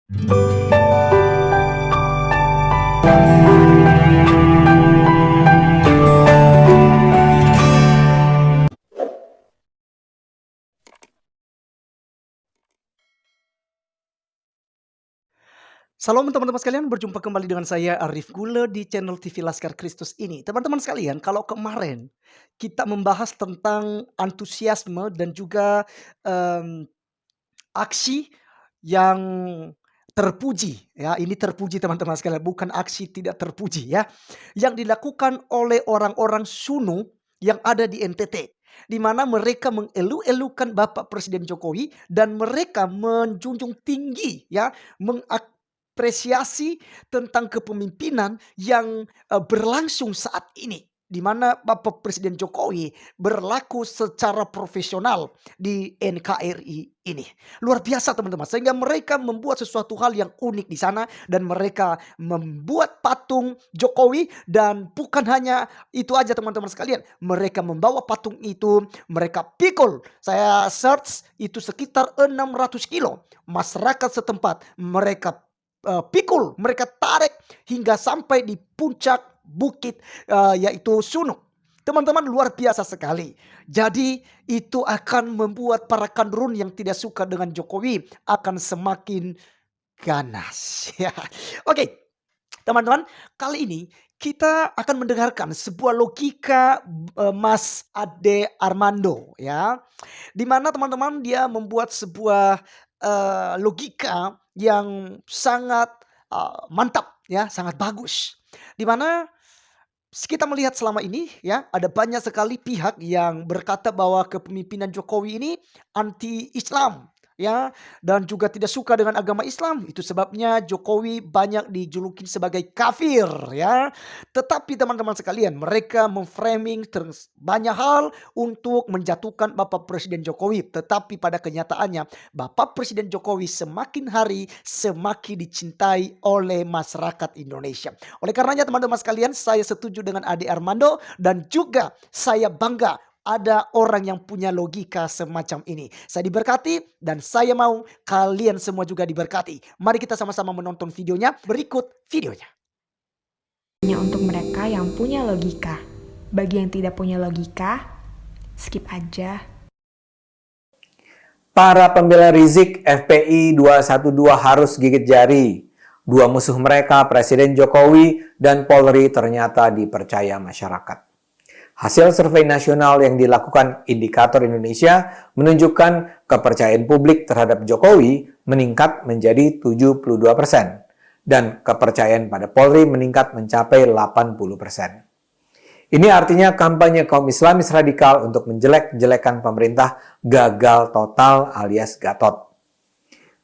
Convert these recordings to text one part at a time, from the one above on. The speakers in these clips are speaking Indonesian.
Salam teman-teman sekalian, berjumpa kembali dengan saya Arif Gule di channel TV Laskar Kristus ini. Teman-teman sekalian, kalau kemarin kita membahas tentang antusiasme dan juga, mmm, aksi yang terpuji ya, ini terpuji teman-teman sekalian, bukan aksi tidak terpuji ya, yang dilakukan oleh orang-orang Sunu yang ada di NTT. Di mana mereka mengeluh-elukan Bapak Presiden Jokowi dan mereka menjunjung tinggi ya, mengapresiasi tentang kepemimpinan yang, berlangsung saat ini. Di mana Bapak Presiden Jokowi berlaku secara profesional di NKRI ini. Luar biasa teman-teman, sehingga mereka membuat sesuatu hal yang unik di sana dan mereka membuat patung Jokowi dan bukan hanya itu aja teman-teman sekalian, mereka membawa patung itu, mereka pikul. Saya search itu sekitar 600 kilo. Masyarakat setempat mereka pikul, mereka tarik hingga sampai di puncak bukit, yaitu Sunuk. Teman-teman luar biasa sekali. Jadi itu akan membuat para kadrun yang tidak suka dengan Jokowi akan semakin ganas ya. Oke, teman-teman, kali ini kita akan mendengarkan sebuah logika, Mas Ade Armando ya. Di mana teman-teman dia membuat sebuah, logika yang sangat, mantap ya, sangat bagus. Di mana kita melihat selama ini ya, ada banyak sekali pihak yang berkata bahwa kepemimpinan Jokowi ini anti-Islam ya, dan juga tidak suka dengan agama Islam. Itu sebabnya Jokowi banyak dijuluki sebagai kafir ya. Tetapi teman-teman sekalian, mereka memframing banyak hal untuk menjatuhkan Bapak Presiden Jokowi. Tetapi pada kenyataannya Bapak Presiden Jokowi semakin hari semakin dicintai oleh masyarakat Indonesia. Oleh karenanya teman-teman sekalian, saya setuju dengan Ade Armando dan juga saya bangga ada orang yang punya logika semacam ini. Saya diberkati dan saya mau kalian semua juga diberkati. Mari kita sama-sama menonton videonya. Berikut videonya. Hanya untuk mereka yang punya logika. Bagi yang tidak punya logika, skip aja. Para pembela Rizik FPI 212 harus gigit jari. Dua musuh mereka, Presiden Jokowi dan Polri, ternyata dipercaya masyarakat. Hasil survei nasional yang dilakukan Indikator Indonesia menunjukkan kepercayaan publik terhadap Jokowi meningkat menjadi 72% dan kepercayaan pada Polri meningkat mencapai 80%. Ini artinya kampanye kaum Islamis radikal untuk menjelek-jelekan pemerintah gagal total alias gatot.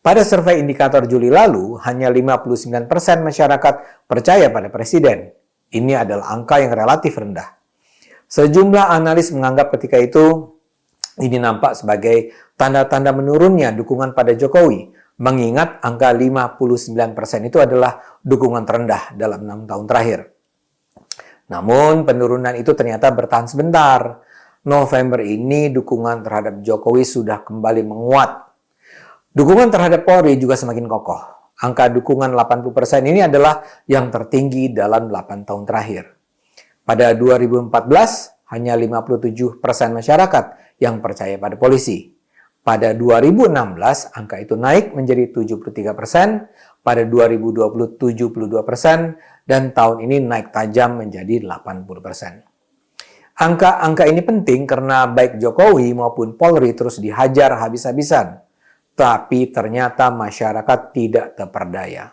Pada survei Indikator Juli lalu, hanya 59% masyarakat percaya pada presiden. Ini adalah angka yang relatif rendah. Sejumlah analis menganggap ketika itu ini nampak sebagai tanda-tanda menurunnya dukungan pada Jokowi, mengingat angka 59% itu adalah dukungan terendah dalam 6 tahun terakhir. Namun penurunan itu ternyata bertahan sebentar. November ini dukungan terhadap Jokowi sudah kembali menguat. Dukungan terhadap Polri juga semakin kokoh. Angka dukungan 80% ini adalah yang tertinggi dalam 8 tahun terakhir. Pada 2014, hanya 57% masyarakat yang percaya pada polisi. Pada 2016, angka itu naik menjadi 73%, pada 2020 72%, dan tahun ini naik tajam menjadi 80%. Angka-angka ini penting karena baik Jokowi maupun Polri terus dihajar habis-habisan. Tapi ternyata masyarakat tidak terperdaya.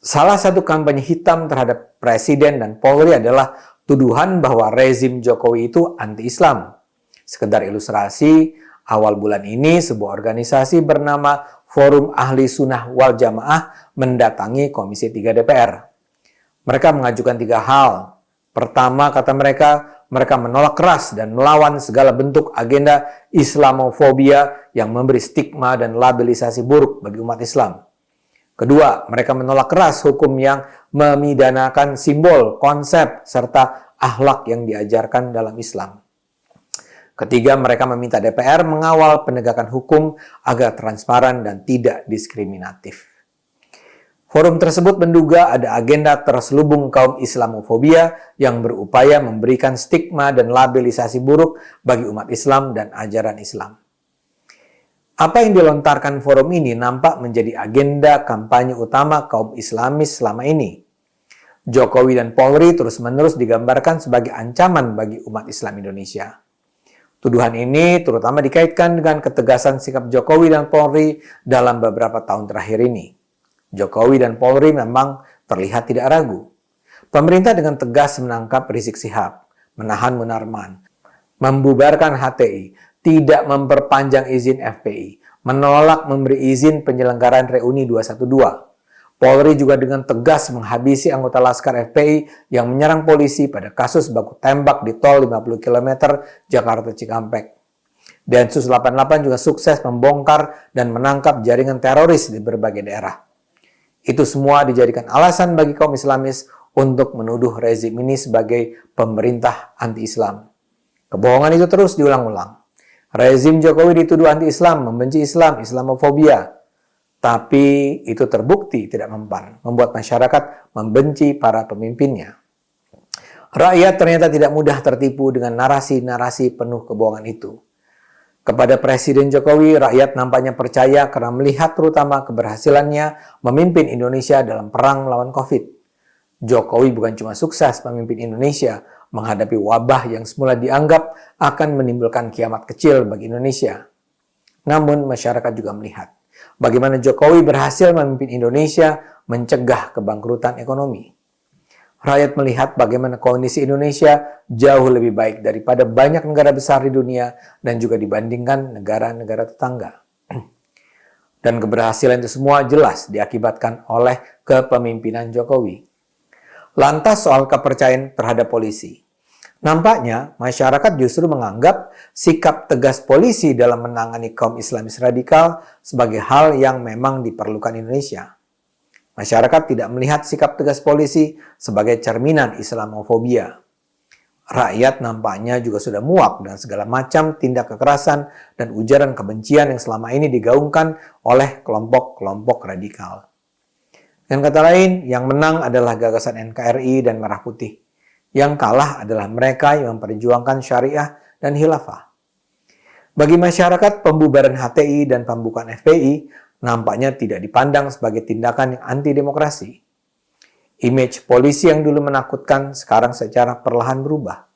Salah satu kampanye hitam terhadap Presiden dan Polri adalah tuduhan bahwa rezim Jokowi itu anti-Islam. Sekedar ilustrasi, awal bulan ini sebuah organisasi bernama Forum Ahli Sunnah Wal Jamaah mendatangi Komisi 3 DPR. Mereka mengajukan 3 hal. Pertama, kata mereka menolak keras dan melawan segala bentuk agenda Islamofobia yang memberi stigma dan labelisasi buruk bagi umat Islam. Kedua, mereka menolak keras hukum yang memidanakan simbol, konsep, serta akhlak yang diajarkan dalam Islam. Ketiga, mereka meminta DPR mengawal penegakan hukum agar transparan dan tidak diskriminatif. Forum tersebut menduga ada agenda terselubung kaum Islamofobia yang berupaya memberikan stigma dan labelisasi buruk bagi umat Islam dan ajaran Islam. Apa yang dilontarkan forum ini nampak menjadi agenda kampanye utama kaum Islamis selama ini. Jokowi dan Polri terus-menerus digambarkan sebagai ancaman bagi umat Islam Indonesia. Tuduhan ini terutama dikaitkan dengan ketegasan sikap Jokowi dan Polri dalam beberapa tahun terakhir ini. Jokowi dan Polri memang terlihat tidak ragu. Pemerintah dengan tegas menangkap Rizik Syihab, menahan Munarman, membubarkan HTI, tidak memperpanjang izin FPI, menolak memberi izin penyelenggaraan reuni 212. Polri juga dengan tegas menghabisi anggota Laskar FPI yang menyerang polisi pada kasus baku tembak di tol 50 km Jakarta Cikampek. Densus 88 juga sukses membongkar dan menangkap jaringan teroris di berbagai daerah. Itu semua dijadikan alasan bagi kaum Islamis untuk menuduh rezim ini sebagai pemerintah anti-Islam. Kebohongan itu terus diulang-ulang. Rezim Jokowi dituduh anti-Islam, membenci Islam, Islamofobia. Tapi itu terbukti tidak mempan, membuat masyarakat membenci para pemimpinnya. Rakyat ternyata tidak mudah tertipu dengan narasi-narasi penuh kebohongan itu. Kepada Presiden Jokowi, rakyat nampaknya percaya karena melihat terutama keberhasilannya memimpin Indonesia dalam perang melawan COVID. Jokowi bukan cuma sukses memimpin Indonesia menghadapi wabah yang semula dianggap akan menimbulkan kiamat kecil bagi Indonesia. Namun masyarakat juga melihat bagaimana Jokowi berhasil memimpin Indonesia mencegah kebangkrutan ekonomi. Rakyat melihat bagaimana kondisi Indonesia jauh lebih baik daripada banyak negara besar di dunia dan juga dibandingkan negara-negara tetangga. Dan keberhasilan itu semua jelas diakibatkan oleh kepemimpinan Jokowi. Lantas soal kepercayaan terhadap polisi. Nampaknya masyarakat justru menganggap sikap tegas polisi dalam menangani kaum Islamis radikal sebagai hal yang memang diperlukan Indonesia. Masyarakat tidak melihat sikap tegas polisi sebagai cerminan Islamofobia. Rakyat nampaknya juga sudah muak dengan segala macam tindak kekerasan dan ujaran kebencian yang selama ini digaungkan oleh kelompok-kelompok radikal. Dengan kata lain, yang menang adalah gagasan NKRI dan Merah Putih. Yang kalah adalah mereka yang memperjuangkan syariah dan khilafah. Bagi masyarakat, pembubaran HTI dan pembukaan FPI nampaknya tidak dipandang sebagai tindakan yang anti-demokrasi. Image polisi yang dulu menakutkan sekarang secara perlahan berubah.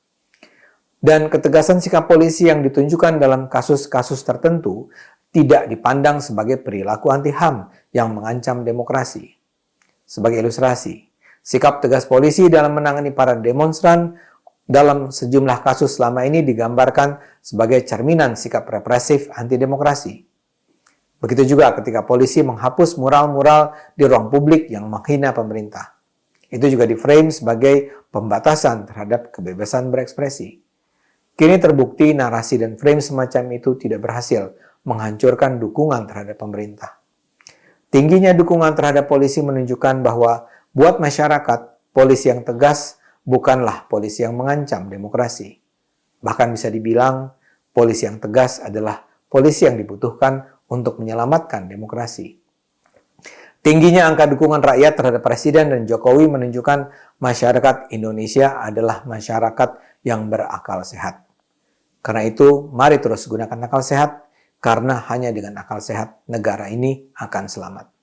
Dan ketegasan sikap polisi yang ditunjukkan dalam kasus-kasus tertentu tidak dipandang sebagai perilaku anti-HAM yang mengancam demokrasi. Sebagai ilustrasi, sikap tegas polisi dalam menangani para demonstran dalam sejumlah kasus selama ini digambarkan sebagai cerminan sikap represif anti-demokrasi. Begitu juga ketika polisi menghapus mural-mural di ruang publik yang menghina pemerintah. Itu juga diframe sebagai pembatasan terhadap kebebasan berekspresi. Kini terbukti narasi dan frame semacam itu tidak berhasil menghancurkan dukungan terhadap pemerintah. Tingginya dukungan terhadap polisi menunjukkan bahwa buat masyarakat, polisi yang tegas bukanlah polisi yang mengancam demokrasi. Bahkan bisa dibilang, polisi yang tegas adalah polisi yang dibutuhkan untuk menyelamatkan demokrasi. Tingginya angka dukungan rakyat terhadap Presiden dan Jokowi menunjukkan masyarakat Indonesia adalah masyarakat yang berakal sehat. Karena itu, mari terus gunakan akal sehat, karena hanya dengan akal sehat negara ini akan selamat.